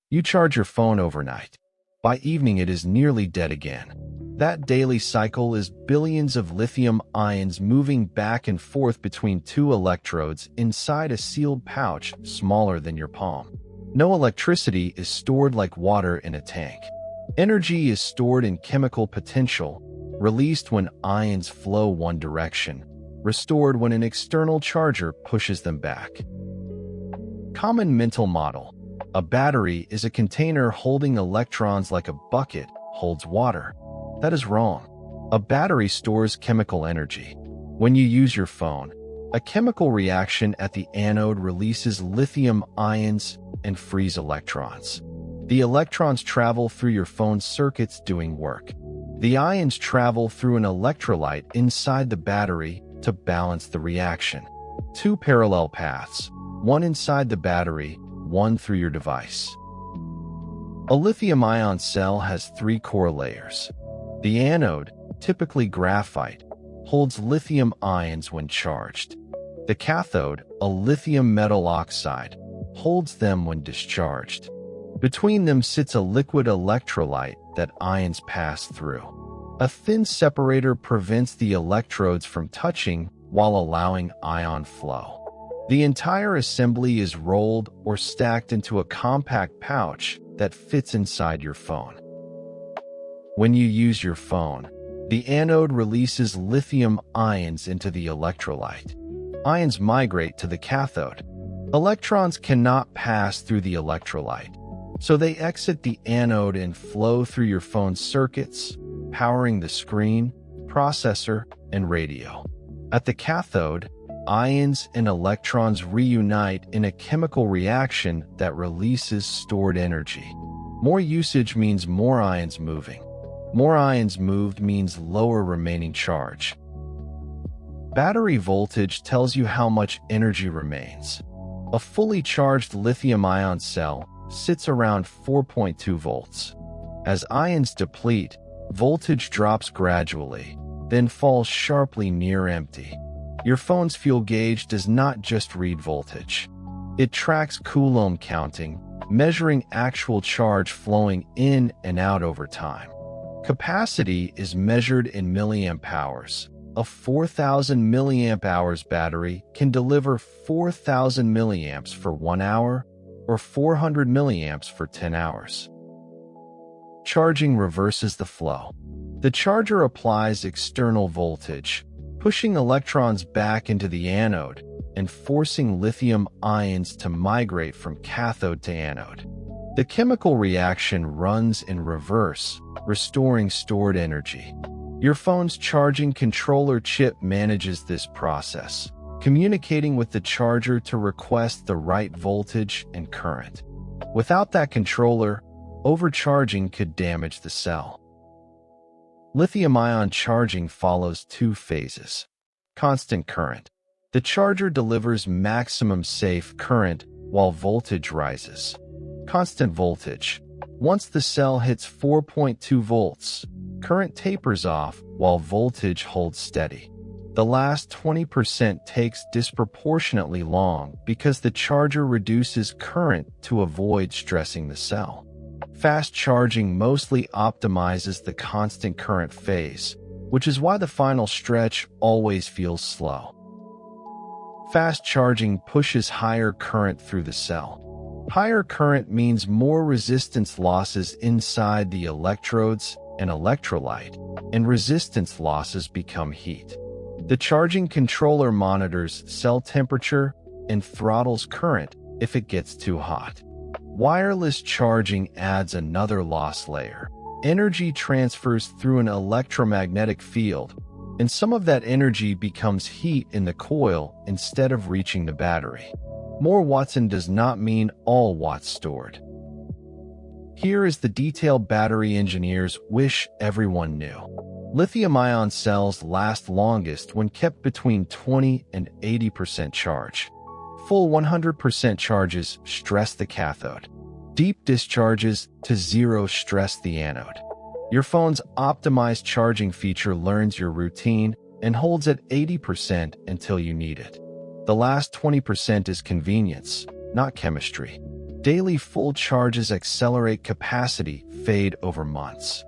You charge your phone overnight. By evening, it is nearly dead again. That daily cycle is billions of lithium ions moving back and forth between two electrodes inside a sealed pouch smaller than your palm. No electricity is stored like water in a tank. Energy is stored in chemical potential, released when ions flow one direction, restored when an external charger pushes them back. Common mental model. A battery is a container holding electrons like a bucket holds water. That is wrong. A battery stores chemical energy. When you use your phone, a chemical reaction at the anode releases lithium ions and frees electrons. The electrons travel through your phone's circuits doing work. The ions travel through an electrolyte inside the battery to balance the reaction. Two parallel paths, one inside the battery, one through your device. A lithium-ion cell has three core layers. The anode, typically graphite, holds lithium ions when charged. The cathode, a lithium metal oxide, holds them when discharged. Between them sits a liquid electrolyte that ions pass through. A thin separator prevents the electrodes from touching while allowing ion flow. The entire assembly is rolled or stacked into a compact pouch that fits inside your phone. When you use your phone, the anode releases lithium ions into the electrolyte. Ions migrate to the cathode. Electrons cannot pass through the electrolyte, so they exit the anode and flow through your phone's circuits, powering the screen, processor, and radio. At the cathode, ions and electrons reunite in a chemical reaction that releases stored energy. More usage means more ions moving. More ions moved means lower remaining charge. Battery voltage tells you how much energy remains. A fully charged lithium-ion cell sits around 4.2 volts. As ions deplete, voltage drops gradually, then falls sharply near empty. Your phone's fuel gauge does not just read voltage. It tracks Coulomb counting, measuring actual charge flowing in and out over time. Capacity is measured in milliamp hours. A 4,000 milliamp hours battery can deliver 4,000 milliamps for 1 hour or 400 milliamps for 10 hours. Charging reverses the flow. The charger applies external voltage, pushing electrons back into the anode and forcing lithium ions to migrate from cathode to anode. The chemical reaction runs in reverse, restoring stored energy. Your phone's charging controller chip manages this process, communicating with the charger to request the right voltage and current. Without that controller, overcharging could damage the cell. Lithium-ion charging follows two phases. Constant current. The charger delivers maximum safe current while voltage rises. Constant voltage. Once the cell hits 4.2 volts, current tapers off while voltage holds steady. The last 20% takes disproportionately long because the charger reduces current to avoid stressing the cell. Fast charging mostly optimizes the constant current phase, which is why the final stretch always feels slow. Fast charging pushes higher current through the cell. Higher current means more resistance losses inside the electrodes and electrolyte, and resistance losses become heat. The charging controller monitors cell temperature and throttles current if it gets too hot. Wireless charging adds another loss layer. Energy transfers through an electromagnetic field, and some of that energy becomes heat in the coil instead of reaching the battery. More Watson does not mean all watts stored. Here is the detail battery engineers wish everyone knew. Lithium-ion cells last longest when kept between 20 and 80% charge. Full 100% charges stress the cathode. Deep discharges to zero stress the anode. Your phone's optimized charging feature learns your routine and holds at 80% until you need it. The last 20% is convenience, not chemistry. Daily full charges accelerate capacity fade over months.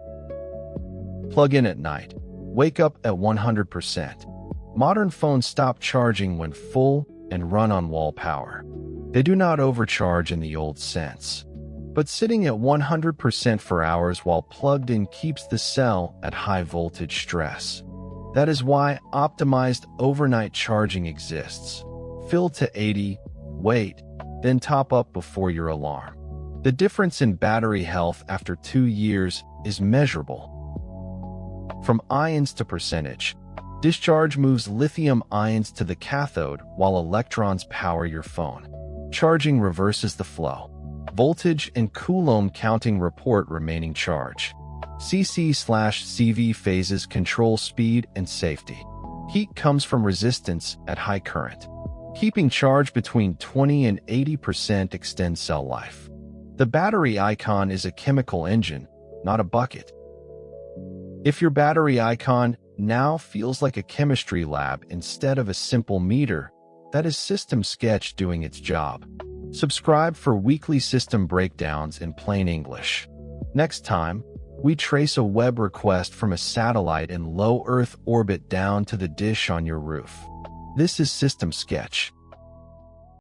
Plug in at night. Wake up at 100%. Modern phones stop charging when full and run on wall power. They do not overcharge in the old sense. But sitting at 100% for hours while plugged in keeps the cell at high voltage stress. That is why optimized overnight charging exists. Fill to 80, wait, then top up before your alarm. The difference in battery health after 2 years is measurable. From ions to percentage, discharge moves lithium ions to the cathode while electrons power your phone. Charging reverses the flow. Voltage and Coulomb counting report remaining charge. CC/CV phases control speed and safety. Heat comes from resistance at high current. Keeping charge between 20 and 80% extends cell life. The battery icon is a chemical engine, not a bucket. If your battery icon now feels like a chemistry lab instead of a simple meter, that is System Sketch doing its job. Subscribe for weekly system breakdowns in plain English. Next time, we trace a web request from a satellite in low Earth orbit down to the dish on your roof. This is System Sketch.